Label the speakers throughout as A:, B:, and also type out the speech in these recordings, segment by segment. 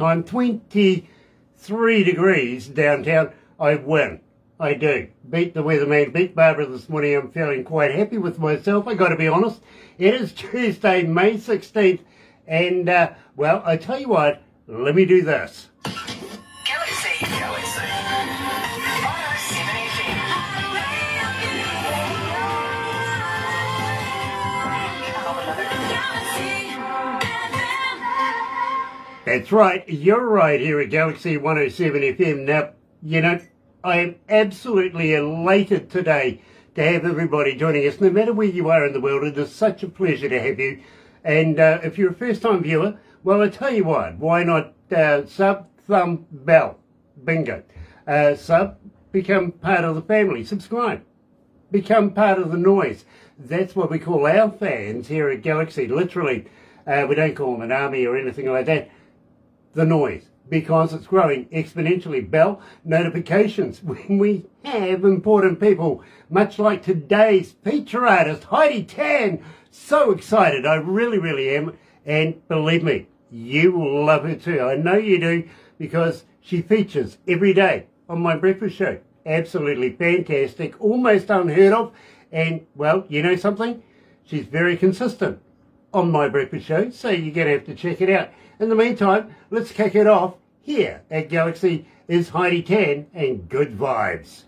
A: time, 23 degrees downtown. I win. I do. Beat the weatherman, beat Barbara this morning. I'm feeling quite happy with myself, I got to be honest. It is Tuesday, May 16th, and, well, I tell you what, let me do this.
B: Galaxy 107fm.
A: That's right, you're right here at Galaxy 107fm. Now, you know, I am absolutely elated today to have everybody joining us. No matter where you are in the world, it is such a pleasure to have you. And if you're a first-time viewer, well, I tell you what, why not sub, thumb, bell, bingo. Sub, become part of the family, subscribe, become part of the noise. That's what we call our fans here at Galaxy, literally. We don't call them an army or anything like that. The noise, because it's growing exponentially. Bell notifications when we have important people, much like today's feature artist, Heidi Tann. So excited, I really am, and believe me, you will love her too. I know you do, because she features every day on my breakfast show. Absolutely fantastic, almost unheard of, and, well, you know something? She's very consistent on my breakfast show, so you're going to have to check it out. In the meantime, let's kick it off. Here at Galaxy is Heidi Tann and Good Vibes.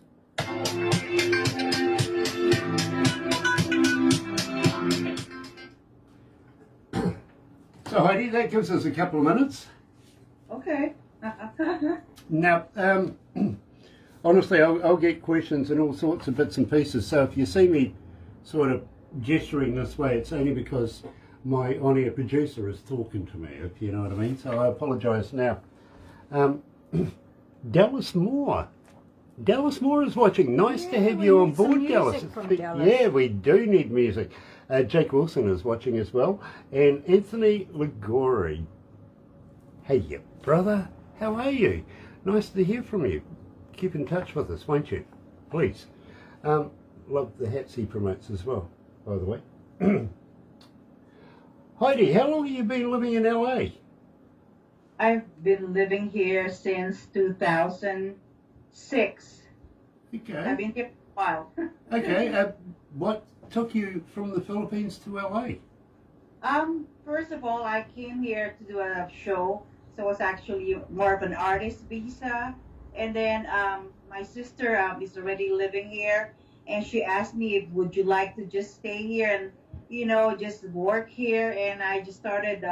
A: So Heidi, that gives us a couple of minutes.
C: Okay.
A: Now, honestly, I'll get questions and all sorts of bits and pieces, so if you see me sort of gesturing this way, it's only because my on-air producer is talking to me, if you know what I mean, so I apologise now. Dallas Moore is watching. Nice to have you on board, Dallas. Yeah, we do need music. Jake Wilson is watching as well, and Anthony Ligori. Hey, you brother, how are you? Nice to hear from you. Keep in touch with us, won't you? Please. Love the hats he promotes as well, by the way. Heidi, how long have you been living in LA?
C: I've been living here since 2006.
A: Okay.
C: I've been here for a while.
A: Okay. What took you from the Philippines to LA?
C: First of all, I came here to do a show, so it was actually more of an artist visa. And then my sister is already living here, and she asked me if would you like to just stay here and, you know, just work here. And I just started,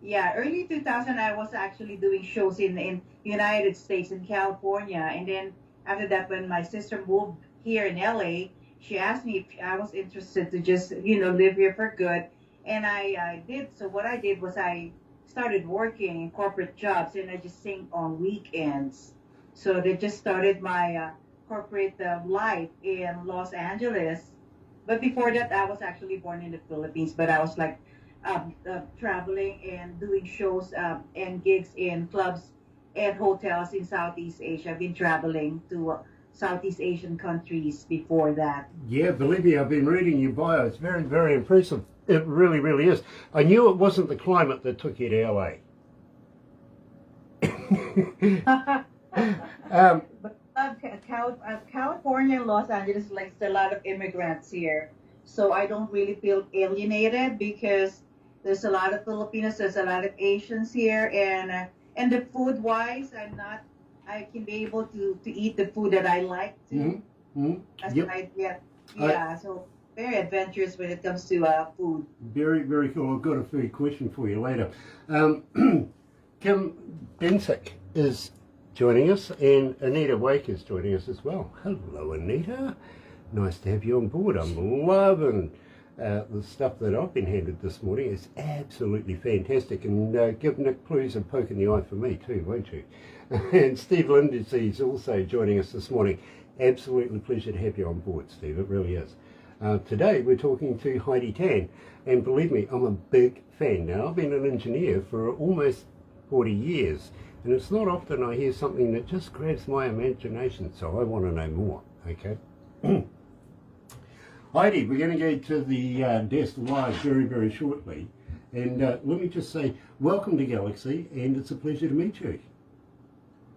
C: early 2000, I was actually doing shows in United States, in California. And then after that, when my sister moved here in LA, she asked me if I was interested to just, you know, live here for good. And I did. So what I did was I started working in corporate jobs, and I just sing on weekends. So they just started my corporate life in Los Angeles. But before that, I was actually born in the Philippines, but I was like traveling and doing shows and gigs in clubs and hotels in Southeast Asia. I've been traveling to Southeast Asian countries before that.
A: Yeah, believe me, I've been reading your bio. It's very impressive. It really is. I knew it wasn't the climate that took you to LA.
C: But California and Los Angeles, like, there's a lot of immigrants here. So I don't really feel alienated because there's a lot of Filipinos, there's a lot of Asians here, and the food wise, I can be able to eat the food that I like to. That's
A: Yep.
C: So very adventurous when it comes to food.
A: Very cool. I've got a food question for you later. Kim Bensick is joining us, and Anita Wake is joining us as well. Hello, Anita. Nice to have you on board. I'm loving the stuff that I've been handed this morning. It's absolutely fantastic, and give Nick Plews a poke in the eye for me too, won't you? And Steve Lindsay is also joining us this morning. Absolutely pleasure to have you on board, Steve. It really is. Today we're talking to Heidi Tann, and believe me, I'm a big fan. Now, I've been an engineer for almost 40 years, and it's not often I hear something that just grabs my imagination, so I want to know more, okay? Heidi, we're going to go to the desk live very shortly, And let me just say, welcome to Galaxy, and it's a pleasure to meet you.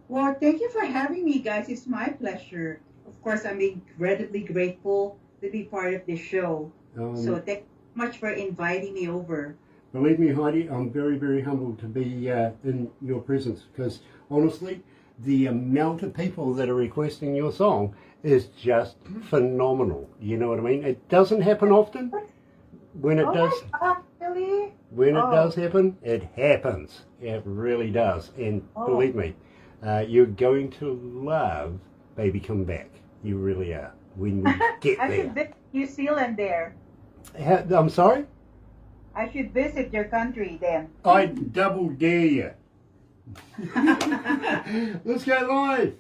C: Well, thank you for having me, guys. It's my pleasure. Of course, I'm incredibly grateful to be part of this show. So thank you so much for inviting me over.
A: Believe me, Heidi, I'm very, very humbled to be in your presence because, honestly, the amount of people that are requesting your song is just phenomenal. You know what I mean? It doesn't happen often. When it does,
C: Really?
A: when it does happen, it happens. It really does. And believe me, you're going to love Baby Come Back. You really are. When we get
C: I
A: there.
C: should visit New Zealand there.
A: I'm sorry?
C: I should visit your country then.
A: I double dare you. Let's go live.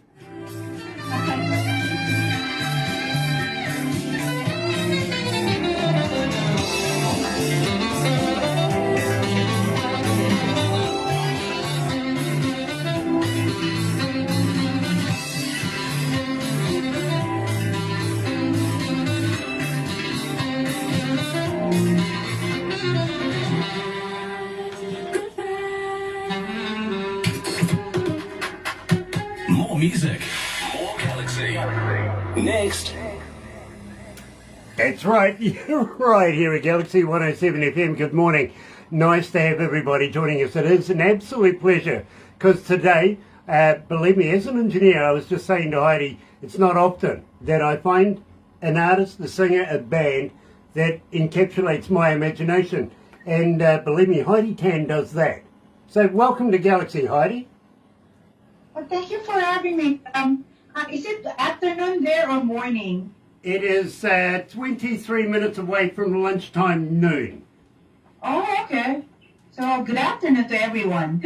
D: More music, more Galaxy. Next.
A: That's right, you're right here at Galaxy 107 FM. Good morning. Nice to have everybody joining us. It is an absolute pleasure because today, believe me, as an engineer, I was just saying to Heidi, it's not often that I find an artist, a singer, a band that encapsulates my imagination. And believe me, Heidi Tann does that. So welcome to Galaxy, Heidi.
C: Well, thank you for having me. Is it afternoon there or morning?
A: It is 23 minutes away from lunchtime noon.
C: Oh, okay. So good afternoon to everyone.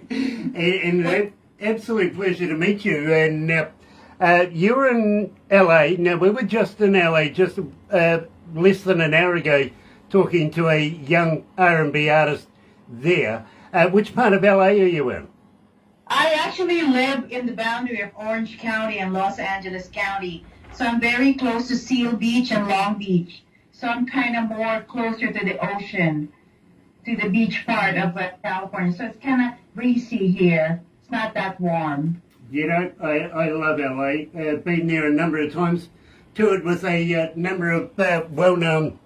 A: and an absolute pleasure to meet you. And you're in LA. Now, we were just in LA just less than an hour ago talking to a young R&B artist there. Which part of LA are you in?
C: I actually live in the boundary of Orange County and Los Angeles County. So I'm very close to Seal Beach and Long Beach. So I'm kind of more closer to the ocean, to the beach part of California. So it's kind of breezy here. It's not that warm.
A: You know, I love LA. Been there a number of times. Toured with a number of well-known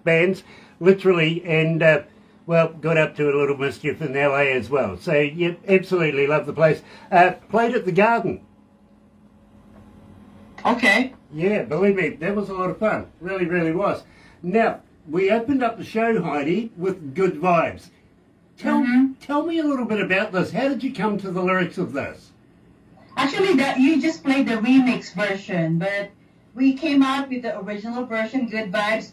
A: bands, literally, and well, got up to a little mischief in LA as well. So, yeah, absolutely love the place. Played at the Garden.
C: Okay.
A: Yeah, believe me, that was a lot of fun. Really, really was. Now, we opened up the show, Heidi, with Good Vibes. Tell me a little bit about this. How did you come to the lyrics of this?
C: Actually, that you just played the remix version, but we came out with the original version, Good Vibes,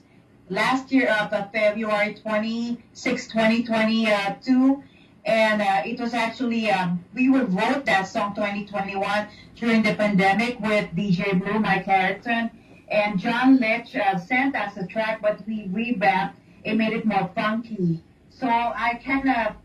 C: last year of February 26, 2022. And it was actually, we wrote that song 2021 during the pandemic with DJ Blue, Mike Harrison, and John Litch sent us a track, but we revamped and made it more funky. So I kind of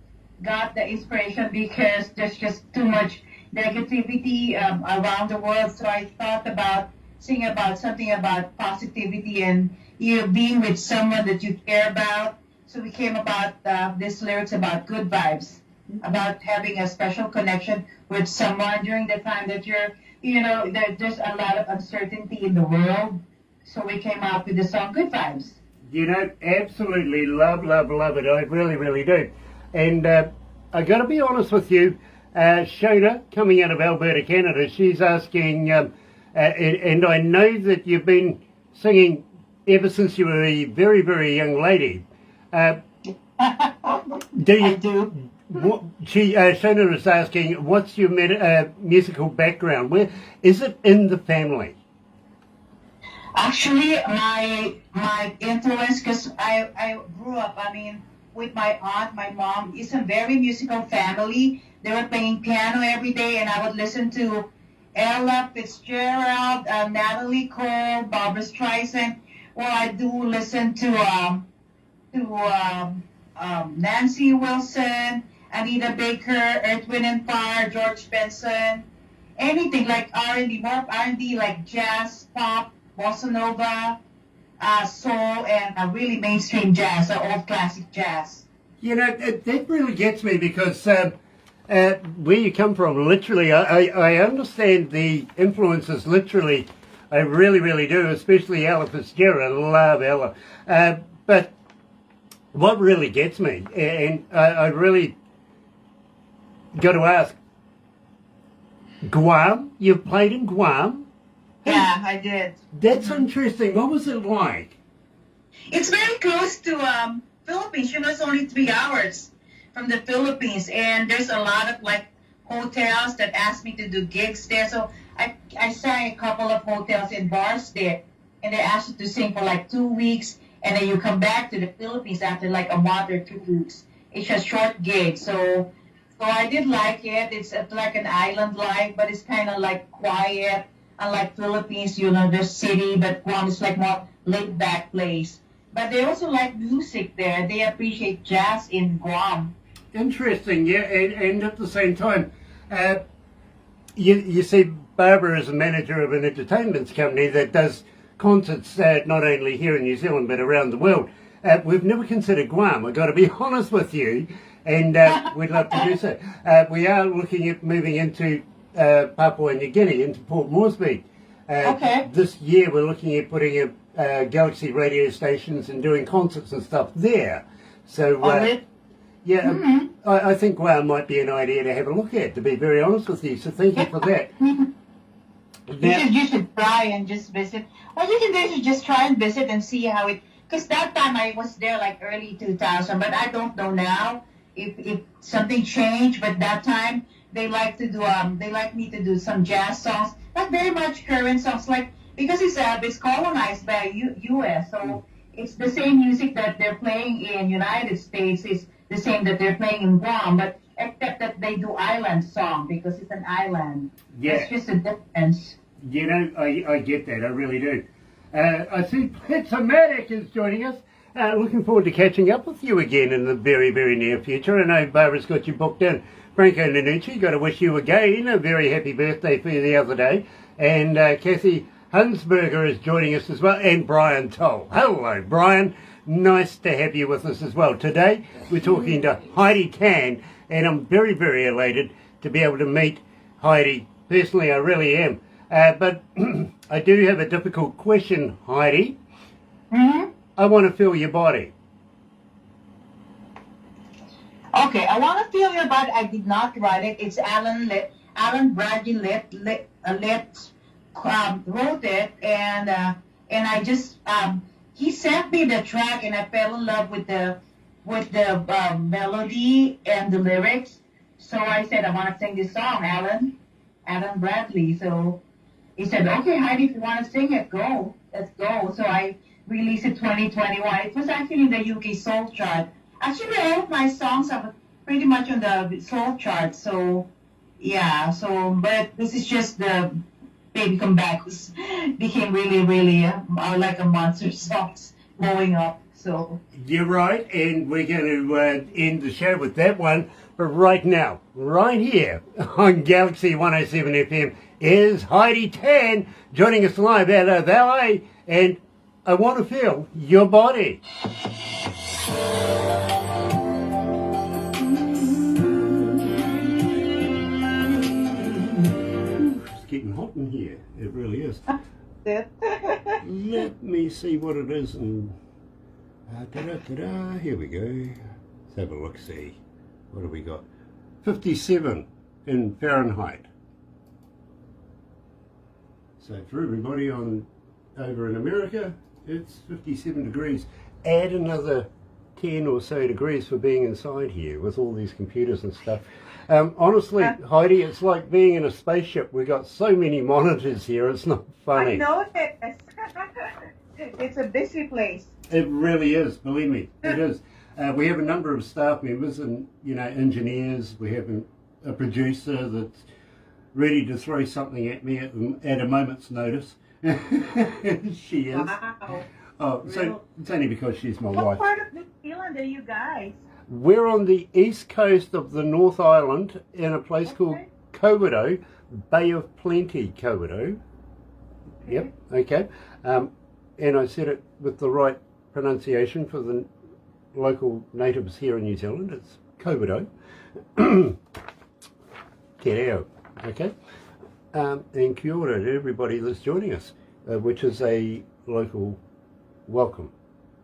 C: got the inspiration because there's just too much negativity around the world. So I thought about singing about something about positivity and being with someone that you care about. So we came about this lyrics about good vibes, about having a special connection with someone during the time that there's a lot of uncertainty in the world. So we came out with the song Good Vibes.
A: You know, absolutely love it. I really, really do. And I got to be honest with you, Shona, coming out of Alberta, Canada, she's asking, and I know that you've been singing ever since you were a very, very young lady.
C: I do.
A: Shona is asking, what's your musical background? Where is it in the family?
C: Actually, my influence, because I grew up, with my aunt, my mom, is a very musical family. They were playing piano every day, and I would listen to Ella Fitzgerald, Natalie Cole, Barbra Streisand. Well, I do listen to Nancy Wilson, Anita Baker, Earth, Wind and Fire, George Benson, anything like R&B, more R&B like jazz, pop, bossa nova, soul and really mainstream jazz, old classic jazz.
A: You know, that really gets me because where you come from, literally, I understand the influences literally. I really, really do, especially Ella Fitzgerald. I love Ella. But what really gets me, and I really got to ask, Guam? You've played in Guam?
C: Yeah, I did.
A: That's interesting. What was it like?
C: It's very close to Philippines. You know, it's only 3 hours from the Philippines, and there's a lot of like hotels that ask me to do gigs there. So I sang a couple of hotels and bars there, and they asked you to sing for like 2 weeks, and then you come back to the Philippines after like a month or 2 weeks. It's a short gig, so I did like it. It's like an island life, but it's kind of like quiet. Unlike Philippines, you know, there's city, but Guam is like more laid back place. But they also like music there. They appreciate jazz in Guam.
A: Interesting, yeah, and at the same time, you see, Barbara is a manager of an entertainment company that does concerts not only here in New Zealand but around the world. We've never considered Guam, I've got to be honest with you, and we'd love to do so. We are looking at moving into Papua New Guinea, into Port Moresby.
C: Okay.
A: This year we're looking at putting up Galaxy radio stations and doing concerts and stuff there. So, yeah, I think Guam might be an idea to have a look at, to be very honest with you, so thank you for that.
C: You should try and just visit. What you can do is just try and visit and see how it, because that time I was there like early 2000, but I don't know now if something changed, but that time they like to do, they like me to do some jazz songs, not very much current songs, like, because it's colonized by U.S., so it's the same music that they're playing in United States is the same that they're playing in Guam, but except that they do island song because it's an island.
A: Yeah.
C: It's just a difference.
A: You know, I get that, I really do. I see Pletomatic is joining us. Looking forward to catching up with you again in the very, very near future. I know Barbara's got you booked in. Franco Nanucci, got to wish you again a very happy birthday for you the other day. And Kathy Hunsberger is joining us as well, and Brian Toll. Hello, Brian. Nice to have you with us as well. Today, we're talking to Heidi Tann, and I'm very, very elated to be able to meet Heidi. Personally, I really am. But I do have a difficult question, Heidi.
C: Mm-hmm.
A: I want to feel your body.
C: Okay, I want to feel your body. I did not write it. It's Alan Bradley wrote it, and I just he sent me the track, and I fell in love with the melody and the lyrics. So I said, I want to sing this song, Alan Bradley. So he said, okay, Heidi, if you want to sing it, let's go. So I released it 2021. It was actually in the UK Soul Chart. Actually, all of my songs are pretty much on the Soul Chart. So yeah, but this is just the Baby Come Back, was became really, really like a monster songs blowing up. So
A: you're right, and we're going to end the show with that one. But right now, right here on Galaxy 107 FM is Heidi Tann joining us live out of LA, and I want to feel your body. It's getting hot in here. It really is. Let me see what it is. And here we go. Let's have a look. See what have we got? 57 in Fahrenheit. So for everybody over in America, it's 57 degrees. Add another 10 or so degrees for being inside here with all these computers and stuff. Honestly, Heidi, it's like being in a spaceship. We've got so many monitors here, it's not funny.
C: I know it. It's a busy place.
A: It really is, believe me, it is. We have a number of staff members and, engineers. We have a producer that's ready to throw something at me at a moment's notice. She is.
C: Wow.
A: Oh, so it's only because she's my wife.
C: What part of New Zealand are you guys?
A: We're on the east coast of the North Island in a place called Kowido, Bay of Plenty, Kowido. Yep, okay. and I said it with the right pronunciation for the local natives here in New Zealand. It's Kobudo. Te reo, okay? And kia ora to everybody that's joining us, which is a local welcome.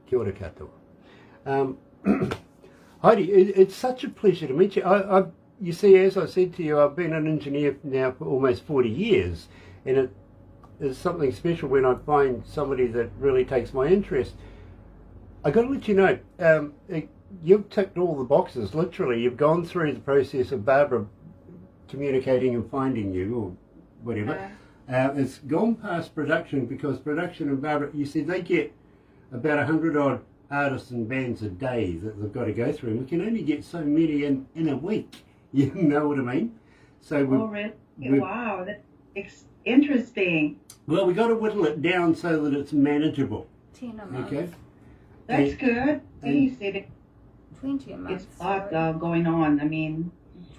A: Kia ora katoa. Heidi, it's such a pleasure to meet you. You see, as I said to you, I've been an engineer now for almost 40 years, and it is something special when I find somebody that really takes my interest. I got to let you know, you've ticked all the boxes, literally. You've gone through the process of Barbara communicating and finding you, or whatever. It's gone past production, because production and Barbara, you see, they get about 100 odd artists and bands a day that they've got to go through, and we can only get so many in a week. You know what I mean? So
C: really? Wow, that's interesting.
A: Well, we got to whittle it down so that it's manageable.
E: 10 a month.
C: Okay. That's good. You said
E: 20 a month.
C: It's a lot going on. I mean,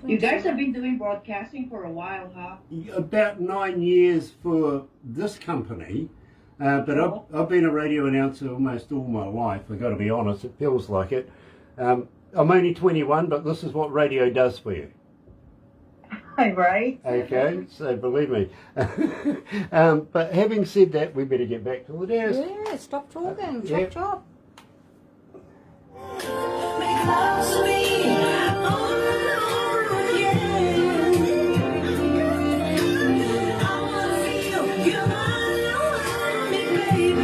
C: you guys have been doing broadcasting for a while, huh?
A: About 9 years for this company. But I've been a radio announcer almost all my life. I've got to be honest, it feels like it. I'm only 21, but this is what radio does for you.
C: Right.
A: Okay, so believe me. But having said that, we better get back to the desk.
E: Yeah, stop talking.
A: Yeah.
E: Chop.
B: Make love to me over and over again. I wanna feel your body around me, baby.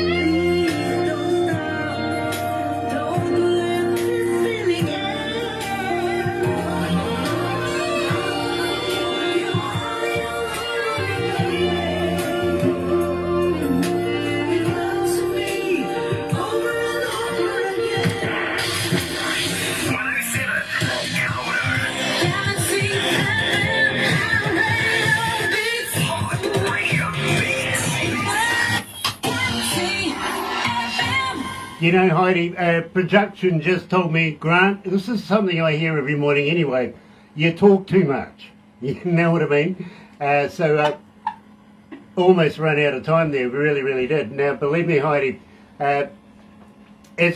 B: Please don't stop. Don't let this feeling end. You are the only baby. Make love to me over and over again. 107 Galaxy
A: You know, Heidi, production just told me, Grant, this is something I hear every morning anyway, you talk too much. You know what I mean? So almost run out of time there, we really did. Now, believe me, Heidi, as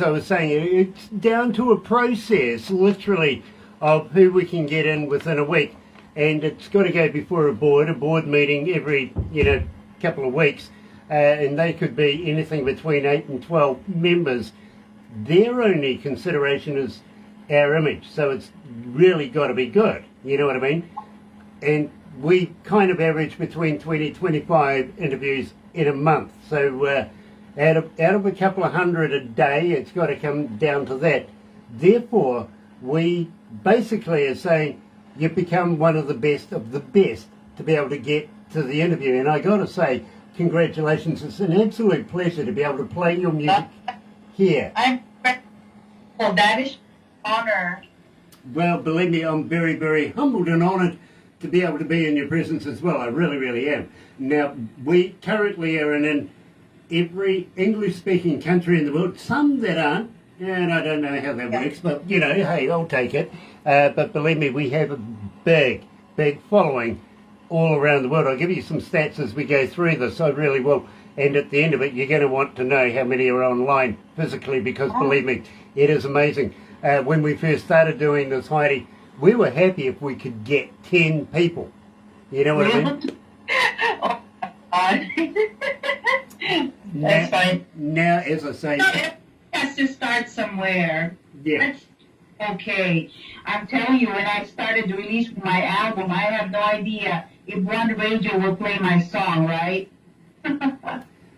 A: I was saying, it's down to a process, literally, of who we can get in within a week. And it's got to go before a board meeting every, couple of weeks. And they could be anything between 8 and 12 members. Their only consideration is our image. So it's really got to be good. You know what I mean? And we kind of average between 20, 25 interviews in a month. So out of a couple of hundred a day, it's got to come down to that. Therefore, we basically are saying you've become one of the best to be able to get to the interview. And I got to say, congratulations. It's an absolute pleasure to be able to play your music here.
C: Well, that is an honor.
A: Well, believe me, I'm very humbled and honoured to be able to be in your presence as well. I really am. Now, we currently are in every English-speaking country in the world, some that aren't, and I don't know how that works, but, hey, I'll take it. But believe me, we have a big following all around the world. I'll give you some stats as we go through this, I really will. And at the end of it, you're going to want to know how many are online physically, because believe me, it is amazing. When we first started doing this, Heidi, we were happy if we could get 10 people. You know what I mean?
C: Oh, God. That's fine.
A: Now, as I say...
C: It has to start somewhere.
A: Yeah.
C: That's okay. I'm telling you, when I started to release my album, I had no idea if one radio will play my song, right?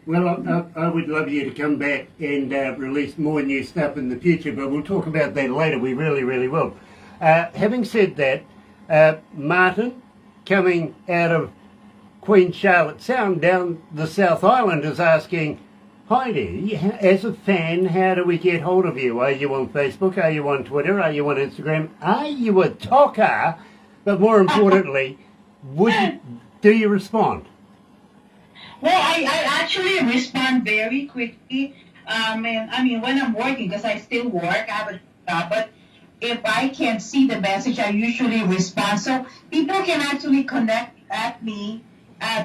A: Well, I would love you to come back and release more new stuff in the future, but we'll talk about that later. We really will. Having said that, Martin, coming out of Queen Charlotte Sound down the South Island, is asking, Heidi, as a fan, how do we get hold of you? Are you on Facebook? Are you on Twitter? Are you on Instagram? Are you a talker? But more importantly, do you respond?
C: Well, I actually respond very quickly. And I mean, when I'm working, because I still work, I have a job, but if I can see the message, I usually respond. So people can actually connect at me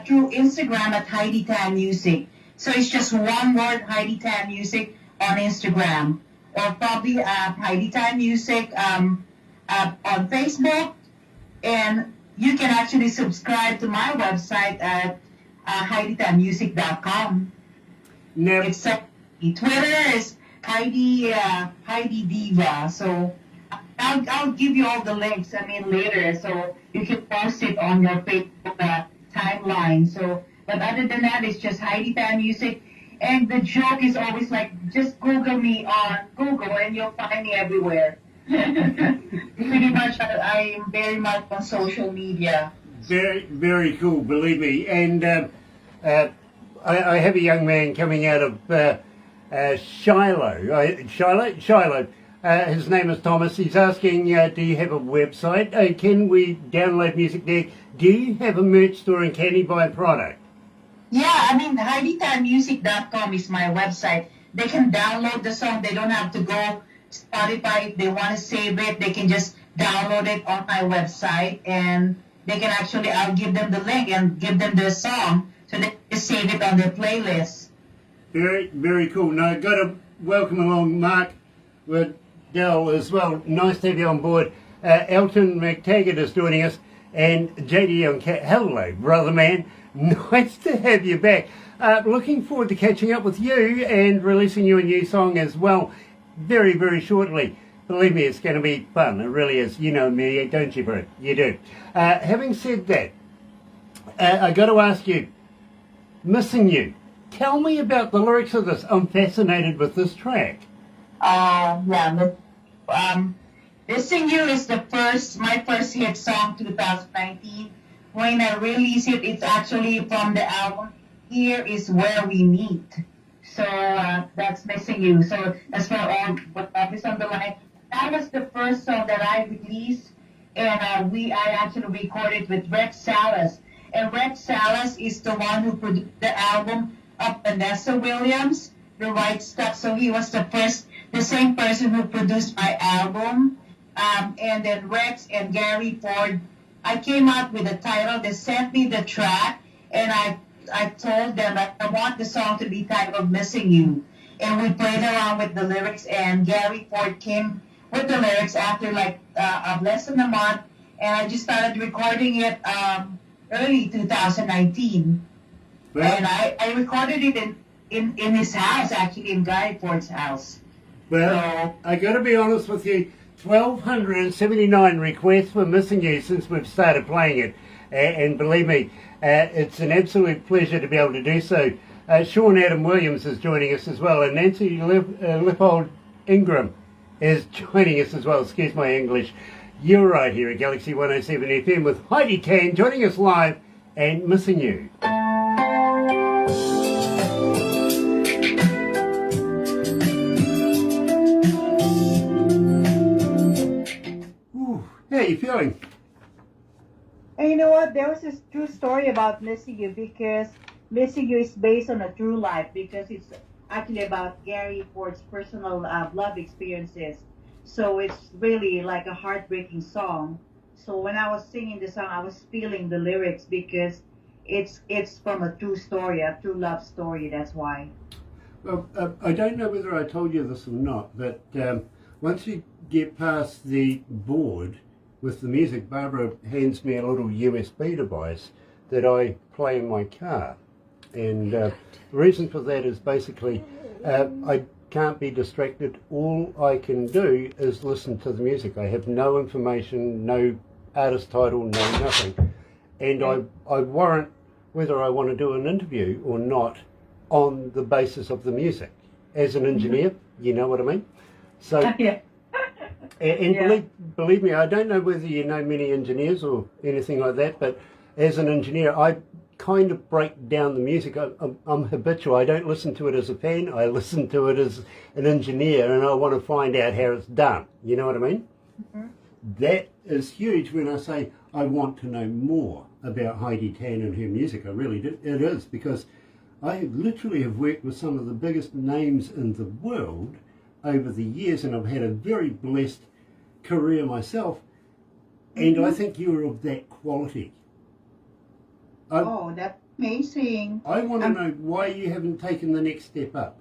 C: through Instagram at Heidi Tann Music.
F: So it's just one word, Heidi Tann Music on Instagram, or probably Heidi Tann Music on Facebook. And you can actually subscribe to my website at HeidiTannMusic.com.
A: Now,
F: It's Twitter is Heidi Diva. So I'll give you all the links. Later, so you can post it on your Facebook timeline. So, but other than that, it's just Heidi Tann Music. And the joke is always like, just Google me on Google, and you'll find me everywhere. Pretty much, I am very much on social media.
A: very, very cool, believe me. And I have a young man coming out of Shiloh. Shiloh. His name is Thomas. He's asking, do you have a website? Can we download music there? Do you have a merch store and can he buy a product?
F: Yeah, HeidiTannMusic.com is my website. They can download the song. They don't have to go Spotify. If they want to save it, they can just download it on my website, and they can actually, I'll give them the link and give them the song so they can save it on their playlist.
A: Very, very cool. Now, I've got to welcome along Mark Waddell as well. Nice to have you on board. Elton McTaggart is joining us, and JD on hello, brother man. Nice to have you back. Looking forward to catching up with you and releasing you a new song as well very, very shortly. Believe me, it's going to be fun. It really is. You know me, don't you, bro? You do. Having said that, I got to ask you, Missing You. Tell me about the lyrics of this. I'm fascinated with this track.
F: Missing You is my first hit song 2019. When I release it, it's actually from the album Here Is Where We Meet. So that's Missing You. So that's for all what is on the line. That was the first song that I released, and I actually recorded with Rex Salas. And Rex Salas is the one who produced the album of Vanessa Williams, The Right Stuff. So he was the same person who produced my album. And then Rex and Gary Ford, I came out with a title. They sent me the track, and I told them I want the song to be titled Missing You. And we played around with the lyrics, and Gary Ford came with the lyrics after less than a month, and I just started recording it early 2019.
A: Well,
F: And I recorded it in his house, actually, in Gary Ford's house.
A: well, I got to be honest with you. 1,279 requests for Missing You since we've started playing it. And believe me, it's an absolute pleasure to be able to do so. Sean Adam Williams is joining us as well, and Nancy Lippold Ingram is joining us as well. Excuse my English. You're right here at Galaxy 107 FM with Heidi Tann joining us live and Missing You. Ooh, how are you feeling?
C: And you know what? There was this true story about Missing You, because Missing You is based on a true life, because it's actually about Gary Ford's personal love experiences. So it's really like a heartbreaking song. So when I was singing the song, I was feeling the lyrics, because it's from a true story, a true love story. That's why.
A: Well, I don't know whether I told you this or not, but once you get past the board with the music, Barbara hands me a little USB device that I play in my car. And the reason for that is basically I can't be distracted. All I can do is listen to the music. I have no information, no artist title, no nothing. And I warrant whether I want to do an interview or not on the basis of the music. As an engineer, you know what I mean? So,
C: Yeah.
A: and
C: Yeah.
A: believe me, I don't know whether you know many engineers or anything like that, but as an engineer, I kind of break down the music. I'm habitual. I don't listen to it as a fan. I listen to it as an engineer, and I want to find out how it's done. You know what I mean?
C: Mm-hmm.
A: That is huge when I say I want to know more about Heidi Tann and her music. I really do. It is, because I literally have worked with some of the biggest names in the world over the years, and I've had a very blessed career myself, and I think you're of that quality.
C: Amazing.
A: I want to know why you haven't taken the next step up.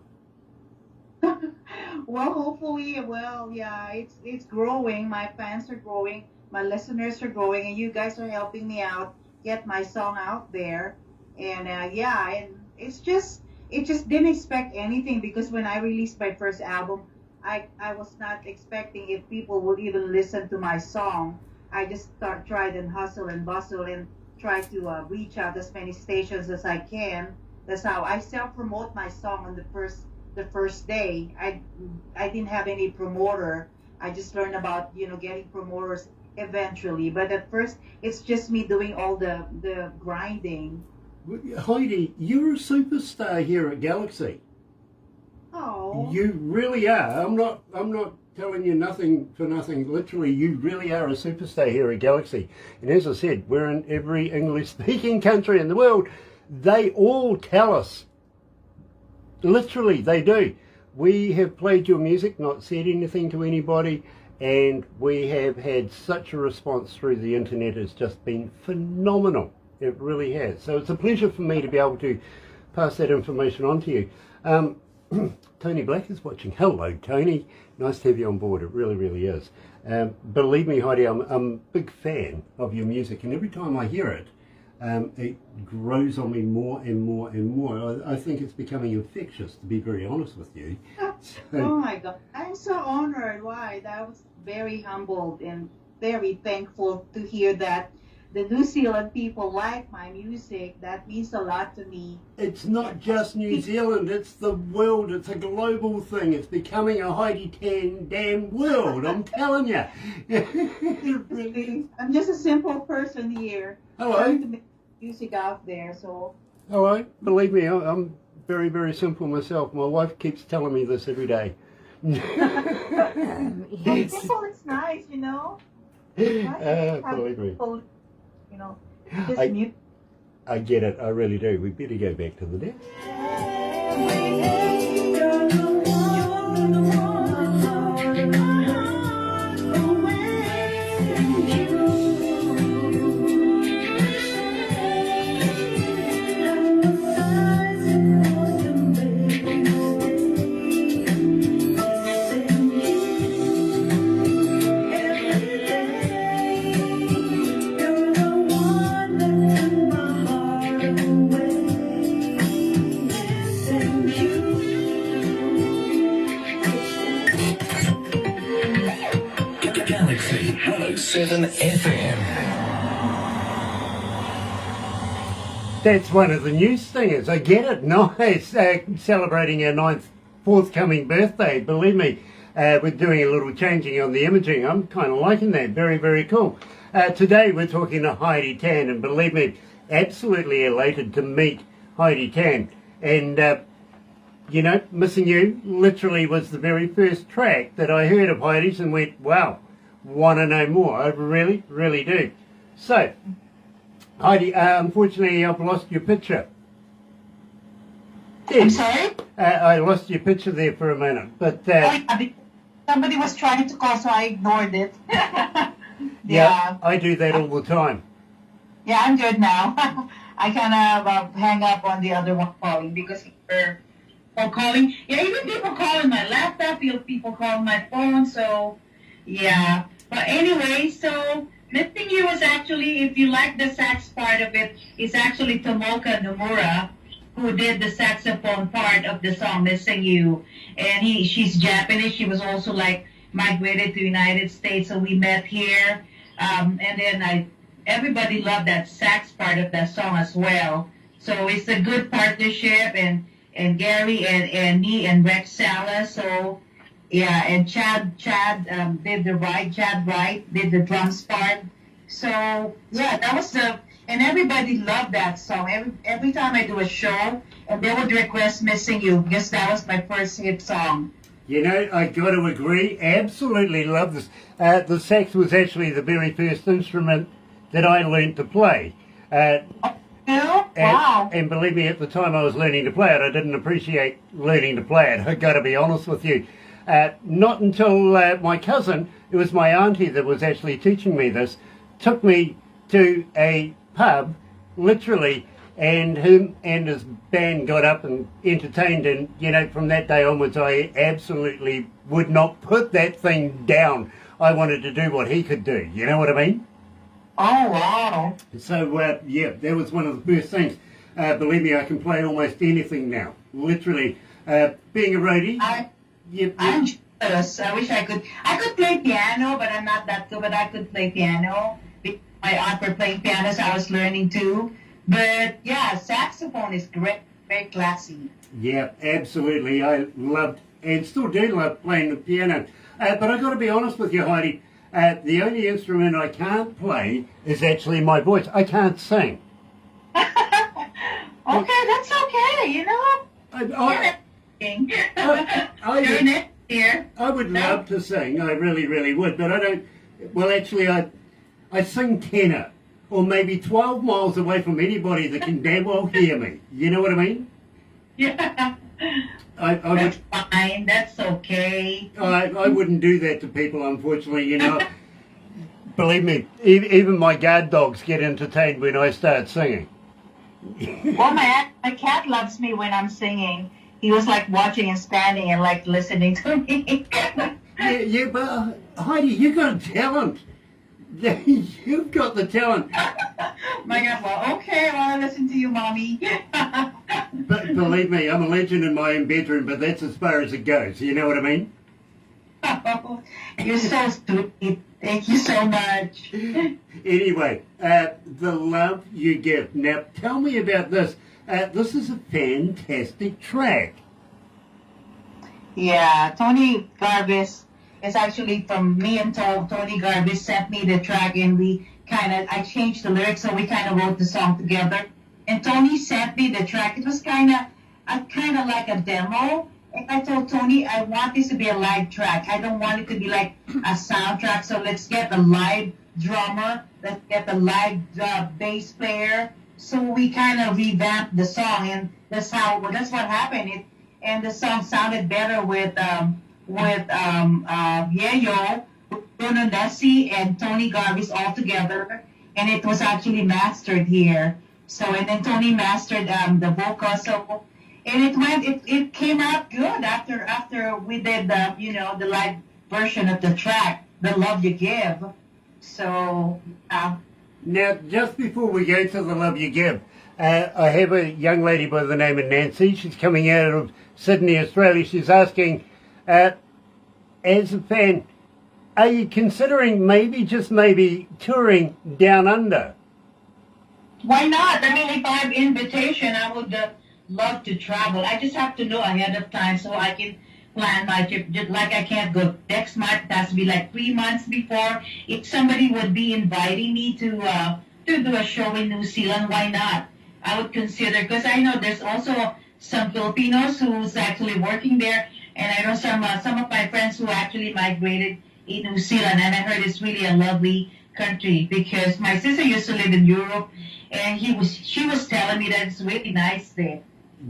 C: Well, hopefully, well, yeah, it's growing. My fans are growing, my listeners are growing, and you guys are helping me out get my song out there. And yeah, and it just didn't expect anything because when I released my first album, I was not expecting if people would even listen to my song. I just tried and hustle and bustle and try to reach out as many stations as I can. That's how I self promote my song on the first day. I didn't have any promoter. I just learned about getting promoters eventually. But at first, it's just me doing all the grinding.
A: Heidi, you're a superstar here at Galaxy.
C: Oh,
A: You really are. I'm not telling you nothing for nothing. Literally, you really are a superstar here at Galaxy. And as I said, we're in every English-speaking country in the world. They all tell us. Literally, they do. We have played your music, not said anything to anybody, and we have had such a response through the internet. It's just been phenomenal. It really has. So it's a pleasure for me to be able to pass that information on to you. Tony Black is watching. Hello, Tony. Nice to have you on board. It really, really is. Believe me, Heidi, I'm a big fan of your music, and every time I hear it, it grows on me more and more and more. I think it's becoming infectious, to be very honest with you.
C: oh my God! I'm so honored. Why? I was very humbled and very thankful to hear that the New Zealand people like my music. That means a lot to me.
A: It's not just New Zealand, it's the world. It's a global thing. It's becoming a Heidi Tann damn world, I'm telling you.
C: I'm just a simple person here.
A: Hello.
C: Trying to make music out there. So
A: Hello. Believe me, I'm very, very simple myself. My wife keeps telling me this every day.
C: well, simple is nice,
A: Believe me.
C: People, just
A: I-
C: music.
A: I get it, I really do. We better go back to the dance.
D: Galaxy107fm.
A: That's one of the news singers. I get it. Nice. Celebrating our forthcoming birthday. Believe me, we're doing a little changing on the imaging. I'm kind of liking that. Very, very cool. Today we're talking to Heidi Tann, and believe me, absolutely elated to meet Heidi Tann. And, Missing You literally was the very first track that I heard of Heidi's and went, wow, want to know more. I really, really do. So, Heidi, unfortunately, I've lost your picture.
F: I'm sorry?
A: I lost your picture there for a minute, but
F: Somebody was trying to call, so I ignored it.
A: yeah, I do that all the time.
F: Yeah, I'm good now. I kind of hang up on the other one calling because they're calling. Yeah, even people calling my laptop, people calling my phone. So, yeah. But anyway, so Missing You was actually, if you like the sax part of it, it's actually Tomoka Nomura who did the saxophone part of the song Missing You. And she's Japanese. She was also like migrated to the United States, so we met here. And then everybody loved that sax part of that song as well. So it's a good partnership, and Gary and me and Rex Sala. So yeah, and Chad Chad Wright did the drums part. So yeah, that was and everybody loved that song. Every time I do a show, and they would request Missing You because that was my first hit song.
A: I got to agree. Absolutely love this. The sax was actually the very first instrument that I learned to play.
F: Wow.
A: And believe me, at the time I was learning to play it, I didn't appreciate learning to play it. I got to be honest with you. Not until my cousin, it was my auntie that was actually teaching me this, took me to a pub, literally, and him and his band got up and entertained, and you know, from that day onwards I absolutely would not put that thing down. I wanted to do what he could do, you know what I mean?
F: Oh, wow.
A: So yeah, that was one of the first things. Believe me, I can play almost anything now, literally. Being a roadie,
F: I'm jealous. I wish I could. I could play piano, but I'm not that good. But I could play piano. My aunt were playing piano, so I was learning too. But yeah, saxophone is great, very classy.
A: yeah, absolutely. I loved and still do love playing the piano. But I've got to be honest with you, Heidi. The only instrument I can't play is actually my voice. I can't sing.
F: Okay, that's okay. You know,
A: I
F: you're next here.
A: I would love to sing. I really, really would. But I don't. Well, actually, I sing tenor, or maybe 12 miles away from anybody that can damn well hear me. You know what I mean?
F: Yeah.
A: I
F: That's fine. That's okay.
A: I wouldn't do that to people, unfortunately, you know. Believe me, even my guard dogs get entertained when I start singing.
F: Well, my cat loves me when I'm singing. He was like watching and standing and like listening to me.
A: Yeah, but Heidi, you got a talent. You've got the talent.
F: My God, well, okay, well, I listen to you, Mommy.
A: But believe me, I'm a legend in my own bedroom, but that's as far as it goes. You know what I mean?
F: You're so sweet. Thank you so much.
A: Anyway, the love you give. Now, tell me about this. This is a fantastic track.
F: Yeah, Tony Garvis is actually from me and Tony Garvis sent me the track, and I changed the lyrics, so we kind of wrote the song together. And Tony sent me the track. It was kind of like a demo. And I told Tony, I want this to be a live track. I don't want it to be like a soundtrack. So let's get a live drummer. Let's get the live bass player. So we kind of revamped the song, and that's what happened. And the song sounded better with Yayo, Bruno Nessie, and Tony Garvis all together. And it was actually mastered here. So, and then Tony mastered the vocal. So, and it came out good after we did the live version of the track, The Love You Give. So,
A: Now, just before we go to The Love You Give, I have a young lady by the name of Nancy. She's coming out of Sydney, Australia. She's asking, as a fan, are you considering just maybe touring down under?
F: why not? I mean, if I have invitation, I would love to travel. I just have to know ahead of time so I can plan my trip. Just like I can't go next month, it has to be like 3 months before. If somebody would be inviting me to do a show in New Zealand, why not? I would consider, because I know there's also some Filipinos who's actually working there, and I know some of my friends who actually migrated in New Zealand, and I heard it's really a lovely country, because my sister used to live in Europe, and she was telling me that it's really nice there.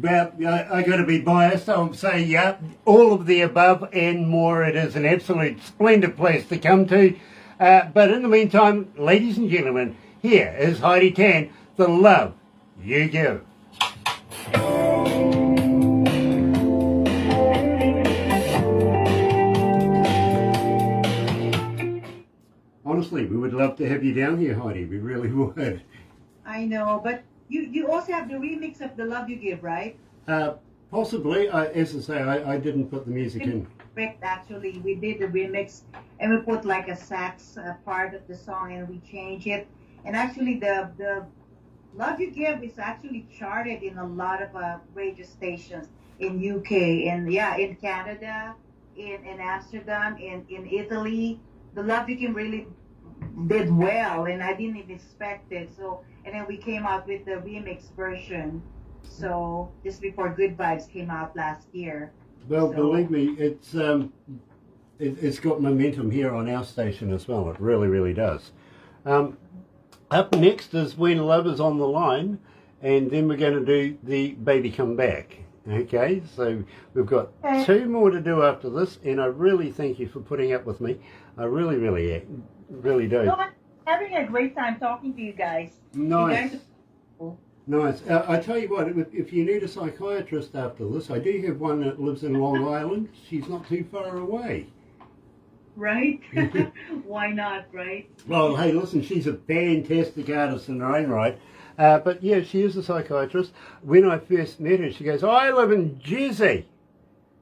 A: Well, I got to be biased. I'll say, yeah, all of the above and more. It is an absolute splendid place to come to. But in the meantime, ladies and gentlemen, here is Heidi Tann, The Love You Give. Honestly, we would love to have you down here, Heidi. We really would.
C: I know, but you also have the remix of The Love You Give, right?
A: Possibly. As I say, I didn't put the music in.
C: Correct, actually. We did the remix, and we put like a sax part of the song, and we changed it. And actually, the Love You Give is actually charted in a lot of radio stations in UK, and in Canada, in Amsterdam, in Italy. The Love You Give really did well, and I didn't even expect it. So, and then we came out with the remix version. So just before Good Vibes came out last year.
A: Well,
C: So-
A: believe me, it's got momentum here on our station as well. It really, really does. Up next is When Love Is on the Line, and then we're going to do the Baby Come Back. Okay, so we've got two more to do after this, and I really thank you for putting up with me. I really, really, really do.
C: No, I'm having a great time talking to you guys.
A: Nice.
C: You guys are cool.
A: Nice. I tell you what, if you need a psychiatrist after this, I do have one that lives in Long Island. She's not too far away.
C: Right? Why not, right?
A: Well, hey, listen, she's a fantastic artist in her own right. But yeah, she is a psychiatrist. When I first met her, she goes, I live in Jersey.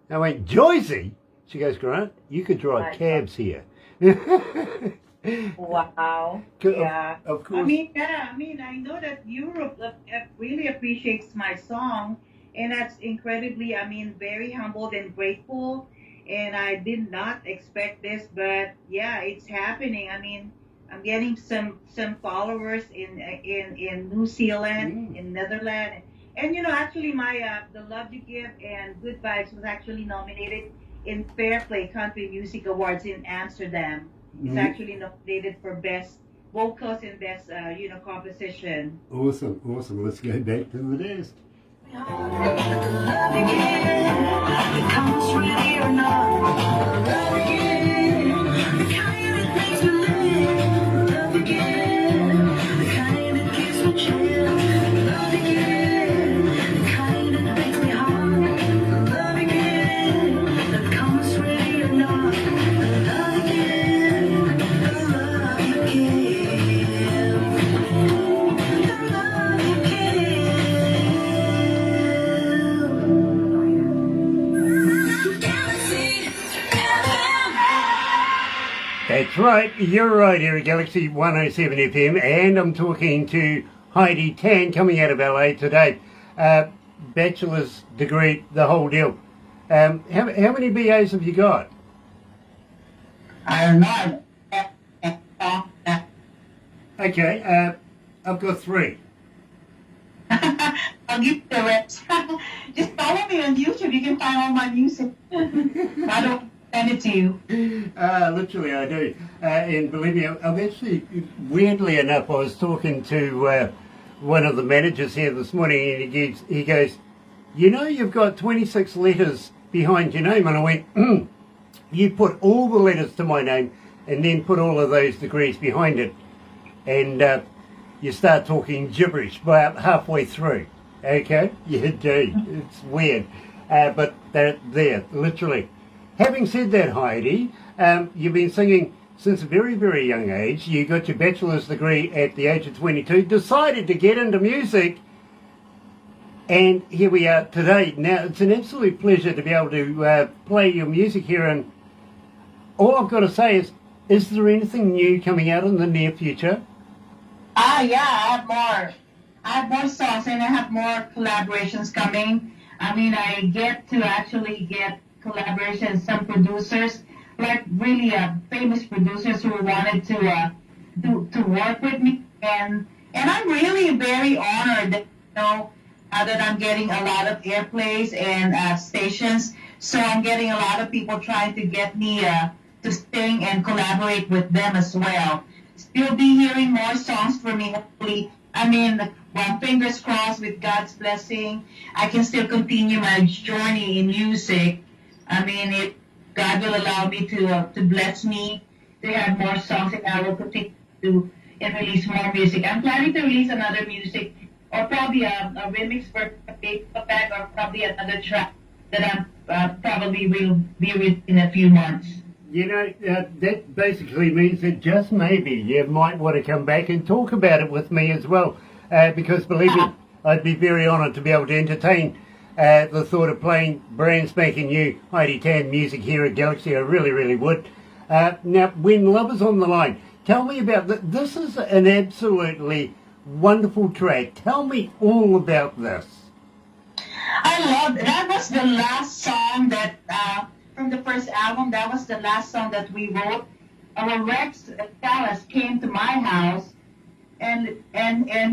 A: I went, Jersey? She goes, Grant, you could drive cabs here.
C: Wow. Yeah.
A: Of course.
C: I know that Europe really appreciates my song, and that's incredibly, very humbled and grateful. And I did not expect this, but yeah, it's happening. I'm getting some followers in New Zealand, in Netherlands, and actually my the Love You Give and Good Vibes was actually nominated in Fair Play Country Music Awards in Amsterdam. It's actually nominated for best vocals and best composition.
A: Awesome. Let's go back to the desk. That's right, you're right here at Galaxy 107 FM, and I'm talking to Heidi Tann, coming out of LA today. Bachelor's degree, the whole deal. How many BAs have you got?
F: I don't know.
A: Okay, I've got 3.
F: I'll give you the rest. Just follow me on YouTube. You can find all my music. I don't send it to you.
A: Literally, I do. And believe me, I've actually, weirdly enough, I was talking to one of the managers here this morning, and he goes, you've got 26 letters behind your name. And I went, you put all the letters to my name and then put all of those degrees behind it. And you start talking gibberish about halfway through. Okay? You do. It's weird. But they're there, literally. Having said that, Heidi, you've been singing since a very, very young age. You got your bachelor's degree at the age of 22, decided to get into music, and here we are today. Now, it's an absolute pleasure to be able to play your music here, and all I've got to say is there anything new coming out in the near future?
F: Yeah, I have more songs and I have more collaborations coming. I get to actually get collaborations, some producers, like really famous producers who wanted to work with me, and I'm really very honored that that I'm getting a lot of airplays and stations. So I'm getting a lot of people trying to get me to sing and collaborate with them as well. You'll be hearing more songs from me, hopefully. Well, fingers crossed, with God's blessing, I can still continue my journey in music. If God will allow me to bless me to have more songs, and I will continue to release more music. I'm planning to release another music, or probably a remix version of Paper Bag, or probably another track that I'm probably will be with in a few months.
A: That basically means that just maybe you might want to come back and talk about it with me as well, because believe me, I'd be very honoured to be able to entertain the thought of playing brand spanking new Heidi Tann music here at Galaxy. I really, really would. Now, When Love Is on the Line, tell me about this. Is an absolutely wonderful track. Tell me all about this.
F: I love that. Was the last song that from the first album. That was the last song that we wrote. Our Rex Dallas came to my house, and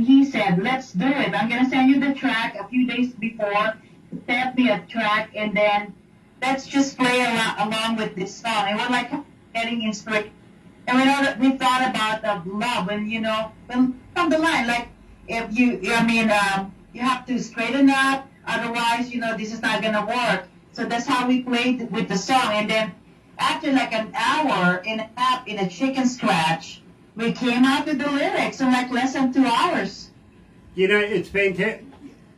F: he said, "Let's do it. I'm gonna send you the track a few days before. Send me a track, and then let's just play along with this song." And we're like getting inspiration. And we thought about love, and when from the line, like if you have to straighten up, otherwise this is not gonna work. So that's how we played with the song. And then after like an hour and a half in a chicken scratch, we came out with the lyrics in like less than 2 hours.
A: You know, it's fantastic.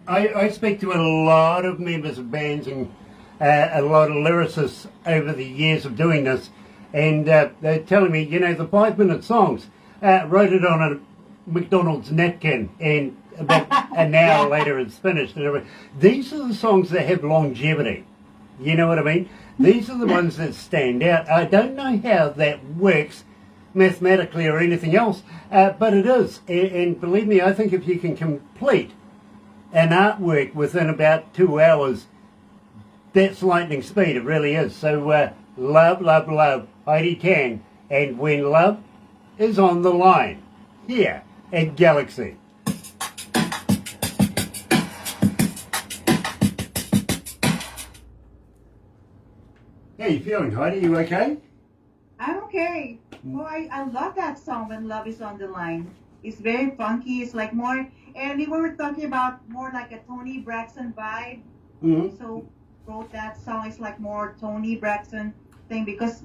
A: I speak to a lot of members of bands and a lot of lyricists over the years of doing this, and they're telling me, you know, the 5-minute songs, wrote it on a McDonald's napkin, and about an hour later it's finished. And everything. These are the songs that have longevity. You know what I mean? These are the ones that stand out. I don't know how that works mathematically or anything else, but it is. And believe me, I think if you can complete an artwork within about 2 hours, that's lightning speed. It really is. So love, love, love, Heidi Tann, and When Love is on the Line, here at Galaxy. How you feeling, Heidi? You okay?
C: I'm okay. Well, I love that song, When Love is on the Line. It's very funky. It's like more, and we were talking about more like a Tony Braxton vibe.
A: Mm-hmm.
C: So wrote that song. It's like more Tony Braxton thing because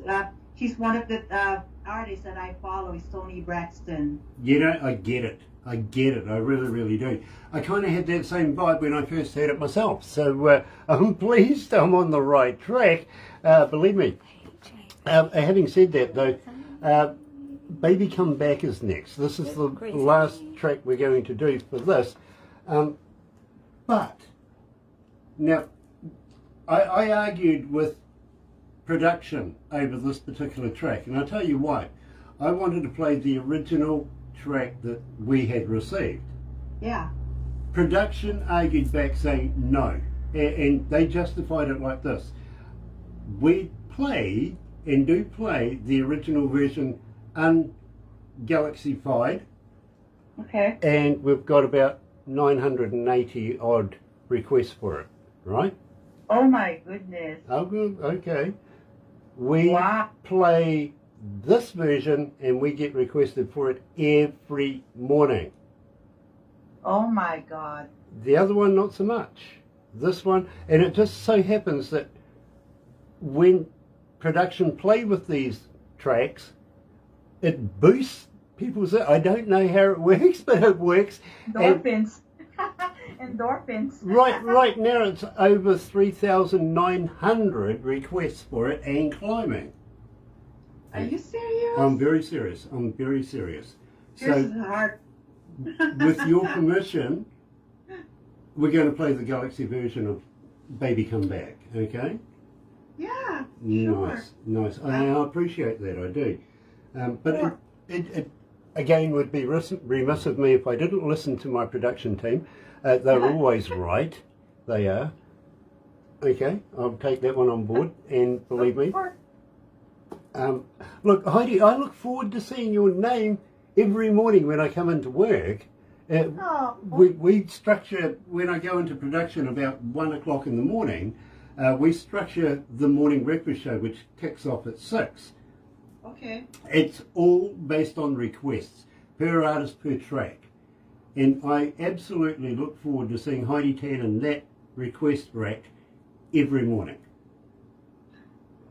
C: she's one of the artists that I follow is Tony Braxton.
A: You know, I get it. I get it. I really, really do. I kind of had that same vibe when I first heard it myself. So I'm pleased I'm on the right track. Believe me. Having said that, though, Baby Come Back is next. This is the last track we're going to do for this. But, now, I argued with production over this particular track, and I'll tell you why. I wanted to play the original track that we had received.
C: Yeah.
A: Production argued back saying no, and they justified it like this. We play and do play the original version un-Galaxy-fied,
C: Okay.
A: and we've got about 980 odd requests for it, right?
C: Oh my goodness.
A: Oh, good, okay. We
C: Wow.
A: play this version and we get requested for it every morning.
C: Oh my God.
A: The other one, not so much. This one, and it just so happens that when production play with these tracks, it boosts people's... I don't know how it works, but it works. And
C: Endorphins. Endorphins.
A: right now it's over 3,900 requests for it and climbing.
C: Are you serious?
A: I'm very serious. I'm very serious.
C: This is hard.
A: With your permission, we're going to play the Galaxy version of Baby Come Back, okay?
C: Yeah, sure.
A: Nice, nice. I appreciate that, I do. But
C: Sure.
A: it again would be remiss of me if I didn't listen to my production team. They're always right. They are. Okay, I'll take that one on board, and believe me. Look, Heidi, I look forward to seeing your name every morning when I come into work. We structure, when I go into production about 1 o'clock in the morning, we structure the morning breakfast show, which kicks off at 6.
C: Okay.
A: It's all based on requests, per artist, per track. And I absolutely look forward to seeing Heidi Tann in that request rack every morning.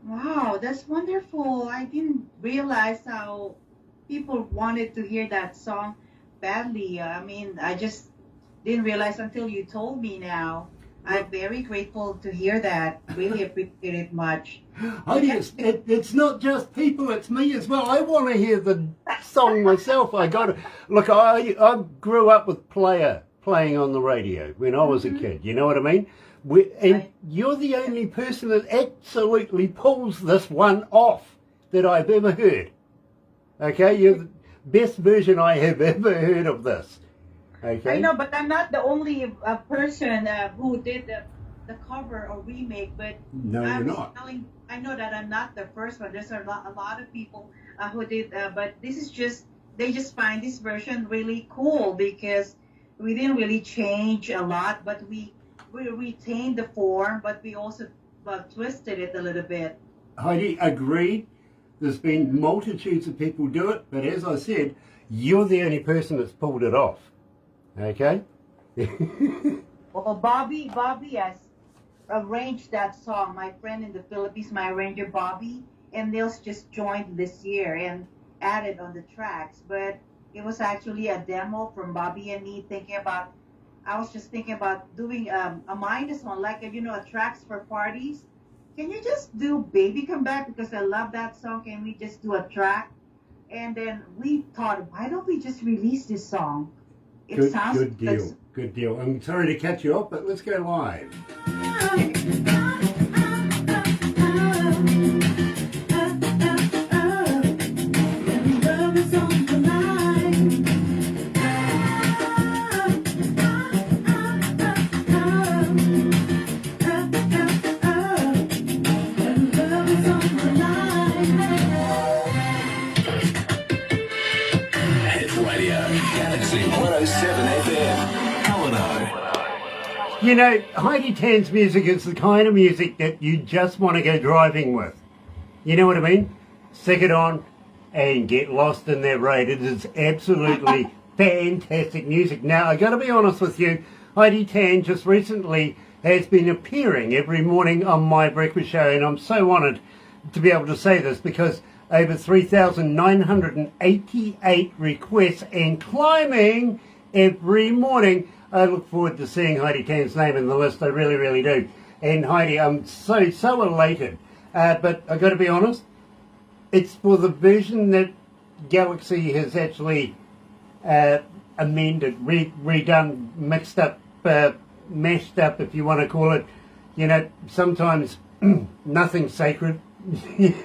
C: Wow, that's wonderful. I didn't realize how people wanted to hear that song badly. I mean, I just didn't realize until you told me now. I'm very grateful to hear that. Really appreciate it much.
A: Heidi, it's not just people, it's me as well. I want to hear the song myself. I grew up with playing on the radio when I was a kid. You know what I mean? And you're the only person that absolutely pulls this one off that I've ever heard. Okay, you're the best version I have ever heard of this. Okay.
C: I know, but I'm not the only person who did the cover or remake. But
A: No, you're not.
C: I know that I'm not the first one. There's a lot of people who did, but this is they just find this version really cool because we didn't really change a lot, but we retained the form, but we also twisted it a little bit.
A: Heidi, agreed. There's been multitudes of people do it, but as I said, you're the only person that's pulled it off. Okay?
C: Well, Bobby has arranged that song. My friend in the Philippines, my arranger Bobby, and Nils just joined this year and added on the tracks. But It was actually a demo from Bobby and me I was just thinking about doing a minus one, like, a tracks for parties. Can you just do Baby Come Back? Because I love that song. Can we just do a track? And then we thought, why don't we just release this song?
A: Good deal. Good deal. I'm sorry to cut you off, but let's go live.
D: Hit Radio, Galaxy 107 FM. Hello.
A: You know, Heidi Tann's music is the kind of music that you just want to go driving with. You know what I mean? Stick it on and get lost in that road. It is absolutely fantastic music. Now, I got to be honest with you, Heidi Tann just recently has been appearing every morning on my breakfast show, and I'm so honoured to be able to say this because over 3,988 requests and climbing every morning. I look forward to seeing Heidi Tann's name in the list. I really, really do. And Heidi, I'm so elated. But I got to be honest, it's for the version that Galaxy has actually amended, redone, mixed up, mashed up, if you want to call it. You know, sometimes nothing's sacred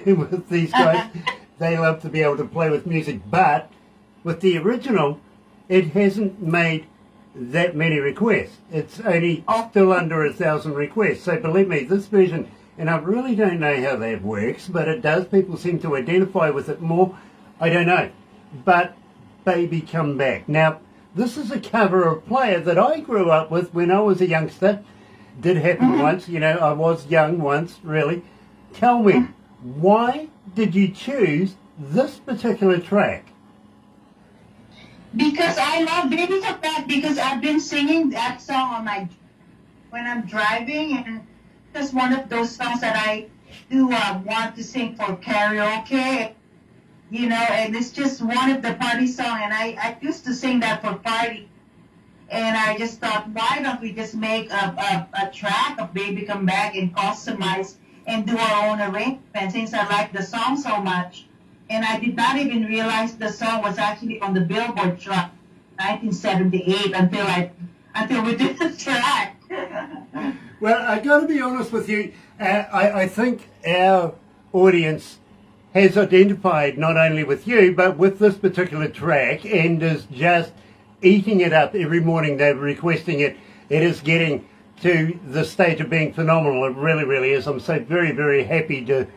A: with these guys. They love to be able to play with music, but with the original, it hasn't made that many requests. It's only still under 1,000 requests. So believe me, this version, and I really don't know how that works, but it does. People seem to identify with it more. I don't know. But Baby Come Back. Now, this is a cover of a player that I grew up with when I was a youngster. Did happen once. You know, I was young once, really. Tell me, why did you choose this particular track?
F: Because I love Baby Come Back, because I've been singing that song when I'm driving, and it's one of those songs that I do want to sing for karaoke, you know, and it's just one of the party songs, and I used to sing that for party, and I just thought, why don't we just make a track of Baby Come Back and customize and do our own arrangement, since I like the song so much. And I did not even realize the song was actually on the Billboard chart 1978 until we did the track.
A: Well, I got to be honest with you. I think our audience has identified not only with you, but with this particular track, and is just eating it up every morning. They're requesting it. It is getting to the stage of being phenomenal. It really, really is. I'm so very, very happy to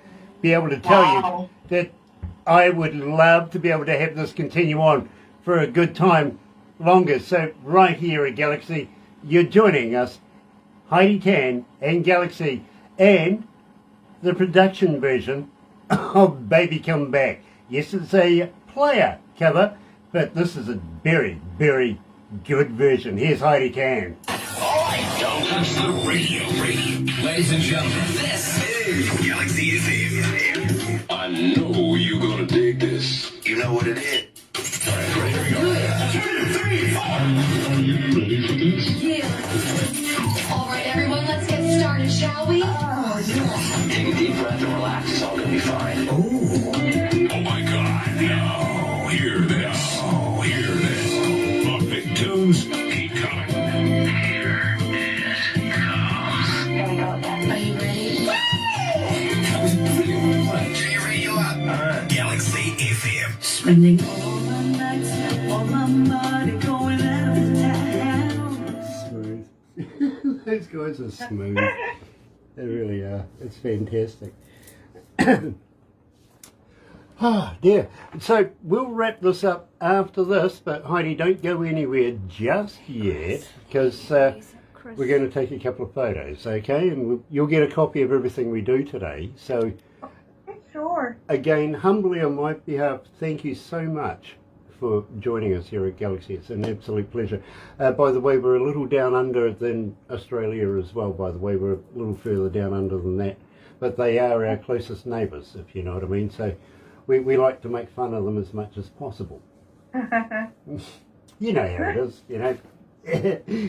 A: be able to tell you that I would love to be able to have this continue on for a good time longer. So right here at Galaxy, you're joining us, Heidi Tann and Galaxy, and the production version of Baby Come Back. Yes, it's a player cover, but this is a very, very good version. Here's Heidi Tann.
D: Don't touch the radio. Ladies and gentlemen, this is Galaxy FM. I know you're gonna dig this. You know what it is. All right, ready? Here we go. 2, 3, 4. Are you ready for this?
B: Yeah. All right, everyone, let's get started, shall we? Oh, yeah.
D: Take a deep breath and relax. It's all gonna be fine. Oh my God. No. Hear this. The big tunes keep coming. Here it comes.
B: Are you ready?
D: Turn your radio up. Galaxy FM.
B: Spending all my nights, all my money going out of town.
A: Smooth. Those guys are smooth. They really are. It's fantastic. Ah, dear. So we'll wrap this up after this, but Heidi, don't go anywhere just yet, because we're going to take a couple of photos, okay? And you'll get a copy of everything we do today. So,
C: Sure.
A: again, humbly on my behalf, thank you so much for joining us here at Galaxy. It's an absolute pleasure. By the way, we're a little down under than Australia as well, by the way. We're a little further down under than that. But they are our closest neighbours, if you know what I mean. So we like to make fun of them as much as possible. You know how it is, you know.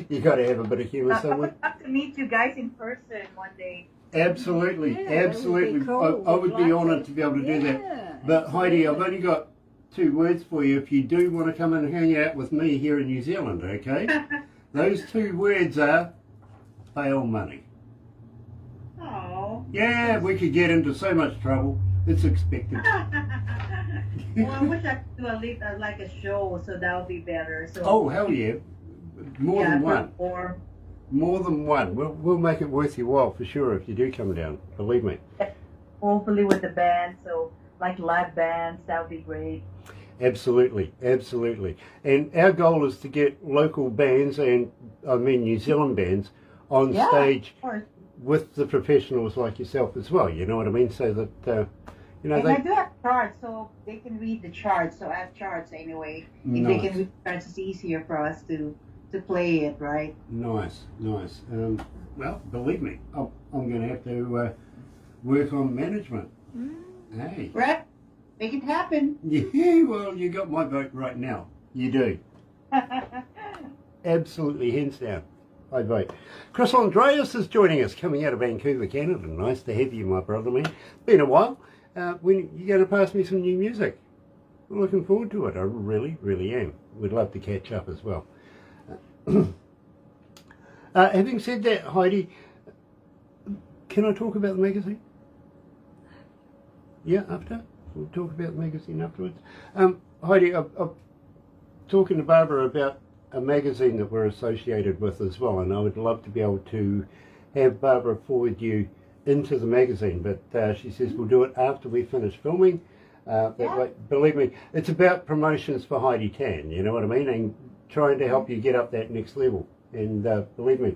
A: You got to have a bit of humour
C: I
A: somewhere.
C: would love to meet you guys in person one day.
A: Absolutely,
E: Yeah, that would be
A: absolutely.
E: cool.
A: I would
E: We'd
A: be
E: like
A: honoured
E: to.
A: to be able to do that.
E: Yeah,
A: But Heidi, I've
E: absolutely.
A: only got 2 words for you. If you do want to come and hang out with me here in New Zealand, okay? Those 2 words are bail money.
C: Oh.
A: Yeah, we could get into so much trouble. It's expected.
C: Well, I wish I could do like a show, so that would be better. So
A: Oh, hell yeah. More than one.
C: Or
A: More than one. We'll make it worth your while for sure if you do come down. Believe me.
C: hopefully with the band, so like live bands, that would be great.
A: Absolutely, absolutely. And our goal is to get local bands and, I mean, New Zealand bands on
C: Yeah,
A: stage
C: of course.
A: with the professionals like yourself as well. You know what I mean? So that, you know,
C: And I
A: they...
C: do have charts, so they can read the charts. So I have charts anyway. If they
A: Nice.
C: can read the charts, it's easier for us to play it, right?
A: Nice, nice. Well, believe me, I'm going to have to work on management. Hey.
C: Right? Make it happen.
A: Yeah, well, you got my vote right now. You do. Absolutely, hands down. I vote. Chris Andreas is joining us, coming out of Vancouver, Canada. Nice to have you, my brother, man. Been a while. When you're going to pass me some new music? I'm looking forward to it. I really, really am. We'd love to catch up as well. Having said that, Heidi, can I talk about the magazine? Yeah, after? We'll talk about the magazine afterwards. Heidi, I'm talking to Barbara about a magazine that we're associated with as well, and I would love to be able to have Barbara forward you into the magazine, but she says we'll do it after we finish filming. That way, believe me, it's about promotions for Heidi Tann, you know what I mean, and trying to help you get up that next level. And believe me,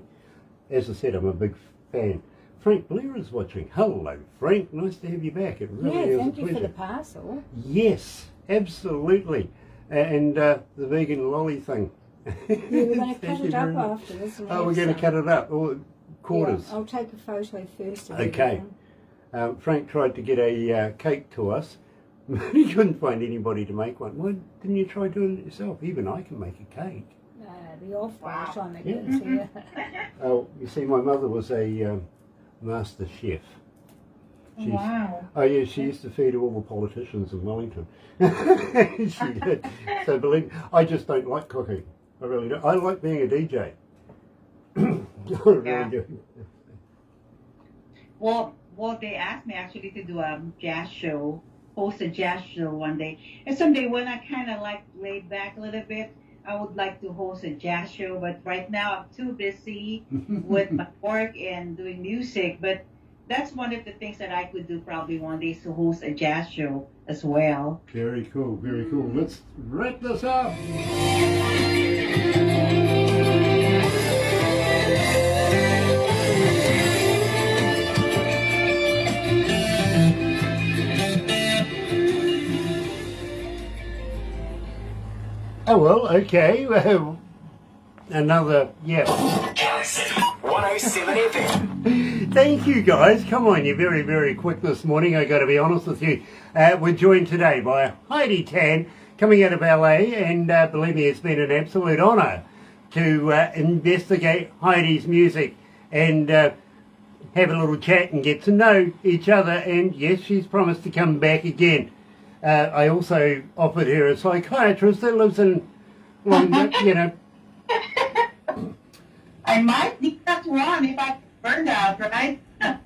A: as I said, I'm a big fan. Frank Blair is watching. Hello, Frank. Nice to have you back. It really
E: Yeah,
A: is
E: thank
A: a
E: you for
A: pleasure.
E: the parcel.
A: Yes, absolutely. And the vegan lolly thing.
E: Yeah, we're going to
A: Thank
E: cut
A: you
E: it
A: very
E: up
A: much.
E: after this. and
A: Oh,
E: have
A: we're going to
E: some.
A: cut it up. Or quarters.
E: Yeah, I'll take a photo first. Of
A: Okay.
E: everything.
A: Frank tried to get a cake to us. He couldn't find anybody to make one. Why didn't you try doing it yourself? Even I can make a cake.
E: The off-white on the
A: Yeah.
E: goods here.
A: Oh, you see, my mother was a master chef. She's-
C: Wow.
A: Oh yeah, she used to feed all the politicians in Wellington. She did. So believe me, I just don't like cooking. I really don't. I like being a DJ. I really
C: Yeah.
A: do.
C: Well, they asked me actually to do a jazz show, host a jazz show one day. And someday when I kind of like laid back a little bit, I would like to host a jazz show. But right now I'm too busy with my work and doing music. But that's one of the things that I could do probably one day, is to host a jazz show as well.
A: Very cool, very cool. Let's wrap this up. Oh well, okay. Another, yeah.
D: Galaxy 107 FM.
A: Thank you guys. Come on, you're very, very quick this morning. I got to be honest with you. We're joined today by Heidi Tann, coming out of LA, and believe me, it's been an absolute honour to investigate Heidi's music and have a little chat and get to know each other. And yes, she's promised to come back again. I also offered her a psychiatrist that lives in London, you know.
F: I might need that one if I burn out, right?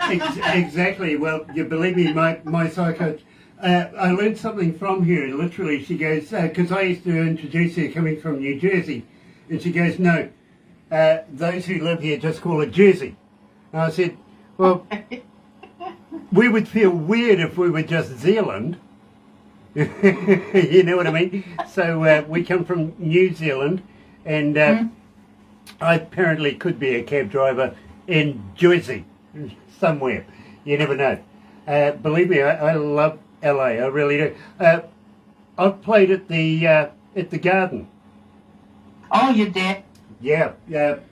A: Exactly. Well, you believe me, my psycho. I learned something from her. Literally, she goes, because I used to introduce her coming from New Jersey, and she goes, no, those who live here just call it Jersey. And I said, well, we would feel weird if we were just Zealand. You know what I mean? So we come from New Zealand, and I apparently could be a cab driver in Jersey, somewhere. You never know. Believe me, I love LA. I really do. I've played at the Garden.
F: Oh, you did?
A: Yeah.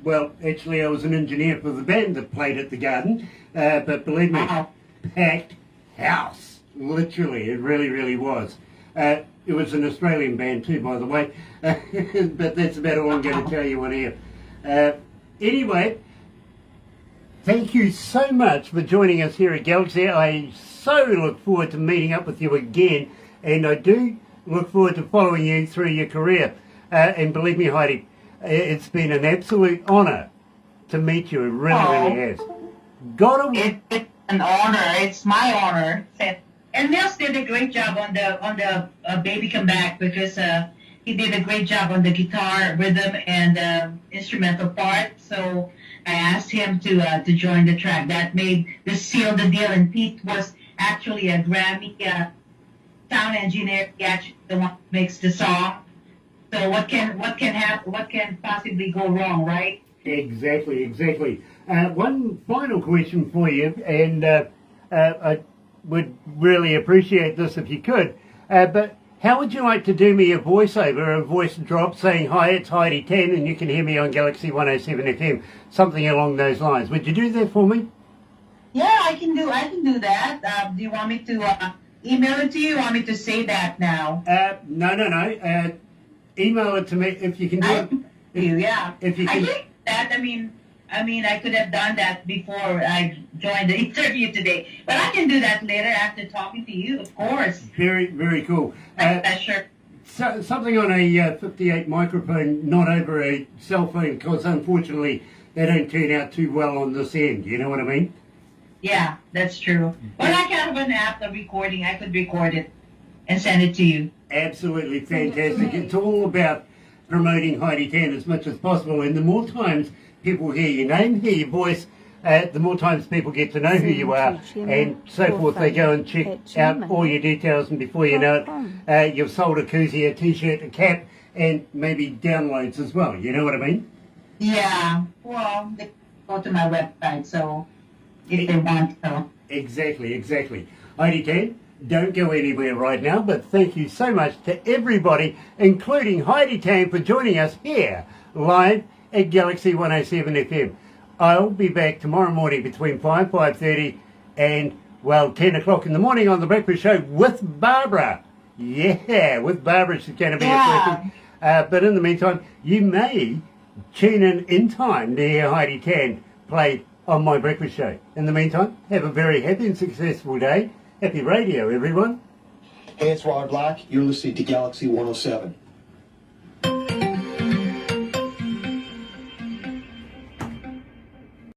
A: Well, actually, I was an engineer for the band that played at the Garden. But believe me,
F: Wow.
A: packed house. Literally, it really, really was. It was an Australian band too, by the way. But that's about all I'm going to tell you on here. Anyway, thank you so much for joining us here at Galaxy. I so look forward to meeting up with you again, and I do look forward to following you through your career. And believe me, Heidi, it's been an absolute honour to meet you. It really has.
F: It's an honor. It's my honor. And Nels did a great job on the Baby Come Back, because he did a great job on the guitar rhythm and instrumental part. So I asked him to join the track. That made the seal the deal. And Pete was actually a Grammy sound engineer. He actually the one who makes the song. So what can happen? What can possibly go wrong, right?
A: Exactly. One final question for you, and I would really appreciate this if you could. But how would you like to do me a voiceover, a voice drop saying, "Hi, it's Heidi Tann, and you can hear me on Galaxy 107 FM," something along those lines? Would you do that for me?
F: Yeah, I can do that. Do you want me to email it to you? Or want me to say that now?
A: No. Email it to me if you can do it. If you
F: I
A: can.
F: think that. I mean, I could have done that before I joined the interview today, but I can do that later after talking to you, of course.
A: Very, very cool.
F: Sure.
A: So, something on a 58 microphone, not over a cell phone, because unfortunately they don't turn out too well on this end. You know what I mean?
F: Yeah, that's true. But I can have an app of recording. I could record it and send it to you.
A: Absolutely fantastic. It's all about promoting Heidi Tann as much as possible, and the more times people hear your name, hear your voice, the more times people get to know who you are, and so forth. They go and check out all your details, and before you know it, you've sold a koozie, a t-shirt, a cap, and maybe downloads as well. You know what I mean?
F: Yeah. Well, they go to my website, so if they want to.
A: Exactly. Heidi Tann, don't go anywhere right now, but thank you so much to everybody, including Heidi Tann, for joining us here live at Galaxy 107 FM. I'll be back tomorrow morning between 5:30 and, 10 o'clock in the morning on The Breakfast Show with Barbara. Yeah, with Barbara. She's going to be a freaky. But in the meantime, you may tune in time to hear Heidi Tann play on my breakfast show. In the meantime, have a very happy and successful day. Happy radio, everyone.
G: Hey, it's Robert Black. You're listening to Galaxy 107.